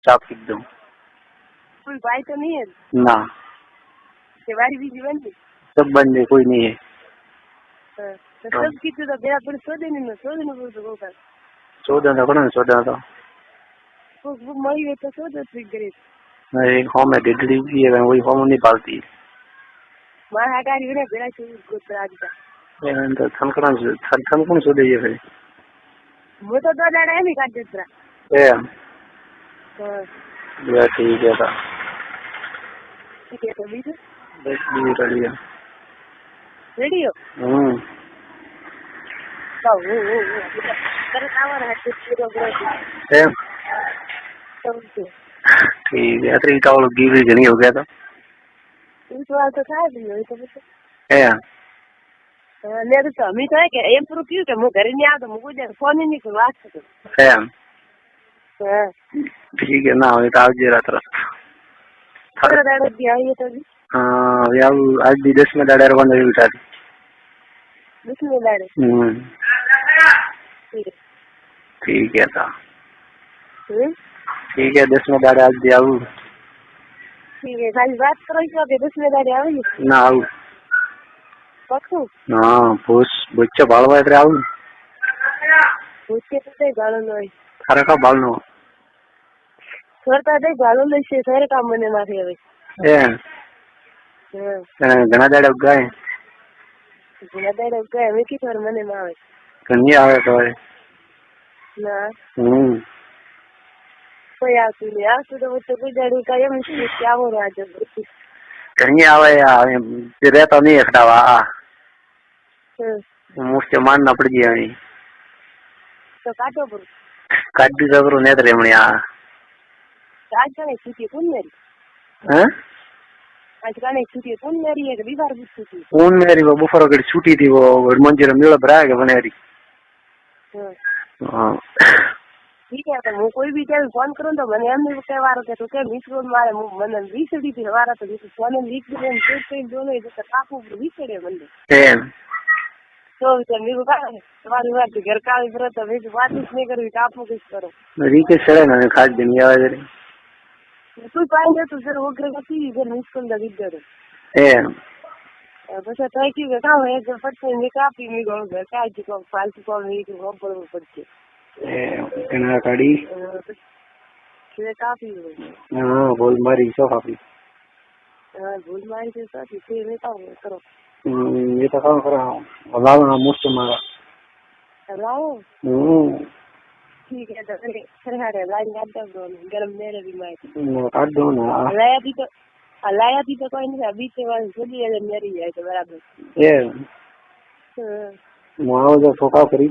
चाप पी दूं। कोई भाई तो नहीं है? ना, वारी बीजी बन गई, सब बंद है, कोई नहीं है। तो सब कितने तो बेरा पर सो देने बोल तो होगा। 14 को ना 14 तो वो मई में तो सो दो ट्रिक करे। एक होम है डेडली भी है, वही होम नहीं पालती। मां हटारी बना बेरा से गोत्र आज का। तो थन कौन सो दे ये फिर। वो तो 2 दाड़ा नहीं काट देता। ए हां या ठीक है था। ठीक है तो बीज बस भी रेडी है। रेडियो तो वो कर आवर है पूरा पूरा। ए ठीक है, अरे का वो गिव नहीं हो गया था। इस बार तो था भी तो ए मेरे तो अमित है कि एम प्रो क्यों कि मैं घर नहीं आता, मुझे फोन ही नहीं कर बात तो। ए हां ठीक है ना, ये तो आज जरा तरफ थोड़ा दाड़ा दिया ये तो भी। हां यार आज भी 10 में दाड़ा बंद है उठा दी। बिस्मिल्लाह ठीक है था। हम्म ठीक है 10 में दाड़ा आज दिया हूं। ठीक है खाली बात करो इसका के 10 में दाड़ा आवे ना आऊ पक्को। हां बच्चा बालवा इधर आऊ उसके तो गालो नहीं थारा का बालनो करता दे गालो ले से सारे काम मने माथे હવે। ए हां घना दाड़ा उगाए ઘણા દાડા કે હવે કી થોર મને માં આવે कन्नी आवे तो है। ના કોઈ આવતું નહીં, આવતું તો તો કોઈ દાડું કાયમ મુશ્કેલ આવો રાજો कन्नी आवे यार तेरे तो नहीं खटावा मुझसे मानना पड़ गया नहीं તો કાટો પર काटी जबरो नेत रे मणिया આજ કાને છૂટી કોણ મેરી हैं આજ કાને છૂટી કોણ મેરી એક બીમાર છૂટી कौन मेरी वो बुफर की छुट्टी थी, वो मंजिल मेला भरा के बनेरी। हां ठीक है तो હું કોઈ બી ટાઈમ ફોન કરું તો મને એમ નહીં કહેવારો કે તું કે મિસરોલ મારે મને વીસડી થી વારા તો ફોન લીક દે ને ચેક કરી દો ને તો કાપુ વીસડે મને एम तो मेरे का तुम्हारी बात घर का इधर तो मेरी बात नहीं करी कापू किस करो रीके सड़े ना खास दिन आवे रे तू पाएंगे तो फिर वो घर का सी इधर मुश्किल लगी इधर एम बस ट्राई की बेटा है जो फटते ने कापी में गो घर का जो फालतू को नहीं को पर पड़ते कना काड़ी ये काफी हां बोल मारी सो काफी भूल मारी के साथ इसे में का करो ये तो काम कर रहा हूं अलावा ना मुझसे मारा लाओ ठीक है तो फिर हरे लाइन काट दो गरम मेरे भी मैं काट दो ना लाया भी तो कोई नहीं अभी से वाली खुली है मेरी है तो बराबर ये माओ जो फोका करी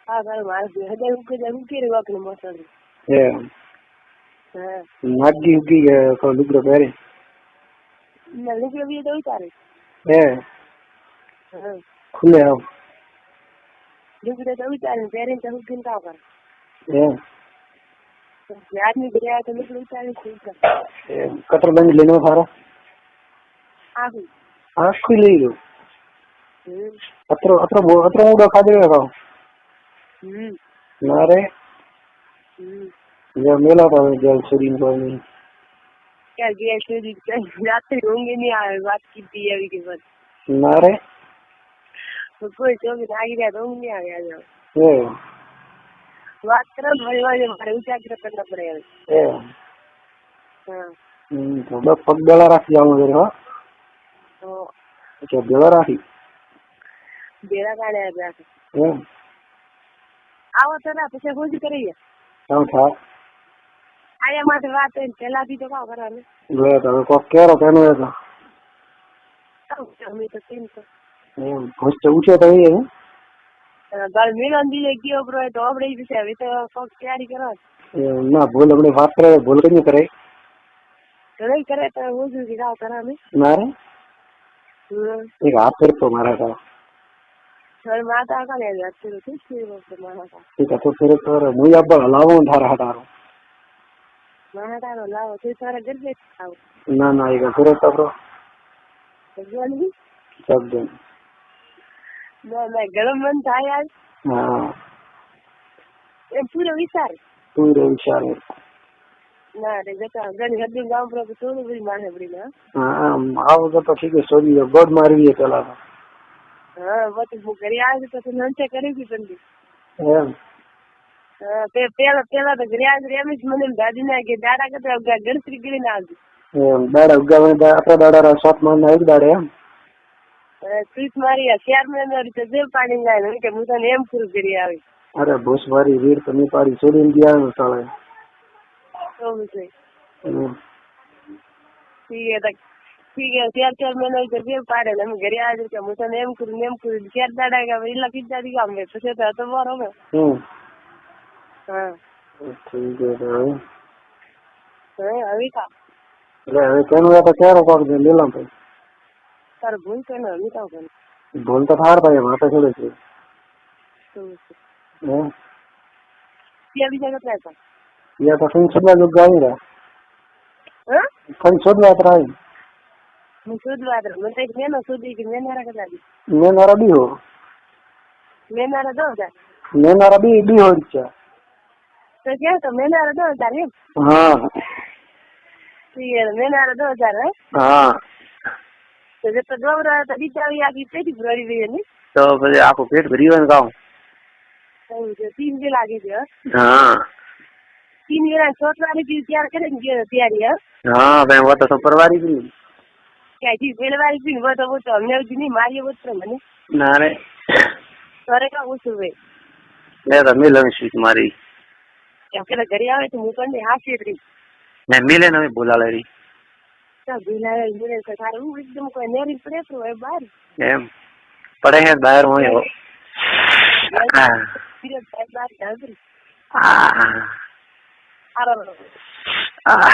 हां घर मार दे हदे उके रे वक्त में मसल ये हां नागी उगी को लुगरो पेरे नली के भी तो उतारे ए हां खुले अब लुगरो तो उतारे पेरे तो उकिन का कर ए आदमी गया तो लुगरो उतारे ठीक है कटर बंद लेनो थारा आखी ले लो अत्र उड़ा खा दे का नारे जब मेला था जल शरीर को नहीं क्या गया शरीर रात होंगे नहीं आए बात की थी अभी के बाद नारे तो कोई तो भी आगे गया तो नहीं आ गया जो ए बात करो भाई हमारे उजागर करना पड़ेगा ए हां तो बस पग गला रख जाऊं मेरे हां तो क्या गला रखी बेरा काढ़े आ गया ए आओ तो ना પછી હોજી કરીએ क्या था આયા માટે વાત છે પેલા થી તો કાવ કરવાનું ले तो को केरो कहनो है तो અમે તો ટીમ તો घुस उठे तो ये ગળ મિલન દી ગયો બ્રો તો આપણે વિશે હવે તો કોક તૈયારી કરો ना बोल अपने बात करे बोल के नहीं करे नहीं करे तो होजी की गाव करा में नारे एक हाथ फिर तो मारा था सर माता का ले जाते हो ठीक है मारा का ठीक है तो फिर तो मुझे अब लावो धारा हटारो मारा का लाओ तो सारा घर पे आओ ना ना ये फिर तो ब्रो जल्दी सब दिन ना गरम मन था यार हां ये पूरा विचार पूरे विचार ના રે જતા ઘણી હદી ગામ પર થોડું બધી મારે પડી ને હા આવું તો ઠીક છે છોડી ગોડ મારવી પેલા તો હા પછી હું ઘરે આવી તો નંચે કરી હતી તંદી એમ હા પેલા તો ઘરે આવી એમ જ મને દાદી ના કે દાડા કરતા ગણતરી કરીને આવજો એમ દાડા ઉગાવે આપડા દાડા 7 મહિના એક દાડે એમ ત્રીસ મારી 4 મહિના રીતે જેલ પાડી જાય કે હું તને એમ પૂરું કરી આવી અરે ભૂસ મારી વીર તો ની પાડી છોડીને ગયા સાળે તો છે ઠીક છે 4 મહિના રીતે જેલ પાડે ને અમે ઘરે આવી કે હું તને એમ કરું 4 દાડા કે એલા કીધા દી ગામ પછી તો મારો હવે હા ઠીક છે હવે કા એટલે હવે કેનું તો ક્યારે પાડશે લીલા ભાઈ તારે ભૂલ કે ને હવે કાવ કરે ભૂલ તો થાર ભાઈ માથે છોડે છે બીજા કેટલા હતા યા તો ફિન છોડવા જો ગાવી રહ્યા ફિન છોડવા ત્રાઈ હું શોધવા હતો મને કઈક મેનો શોધી કે મેનારા કેટલા દી મેનારા બી હો મેનારા 10,000 મેનારા બી હો છે તો ક્યાં તો મેનારા 10,000 એમ હા મેનારા 10,000 હે હા તો જે તો ડોબરા તો બિચારી આખી પેટી ભરી ગઈ ને તો પછી આખું પેટ ભરી હોય ને ગામ એવું છે 3 દી લાગી છે હા 3 વેળા છોટવાની બી તૈયાર કરીને ગયો તૈયારી હા ભાઈ वो तो परवारी भी ક્યાંથી પેલવારી બી वो तो અમને નહીં મારી વસ્ત્ર મને ના રે તારે કા ઓછું ભાઈ લે તો મિલન શીખ મારી પેલા ઘરે આવે તો હું પણ હાસી રહી ને મિલે ને બોલાલે રી ભૂલાવે મિલે તો તારે હું એકદમ કોઈ નેરી પડે તો હોય બહાર એમ પડે હે બહાર હોય હો બહાર ચાલતી આ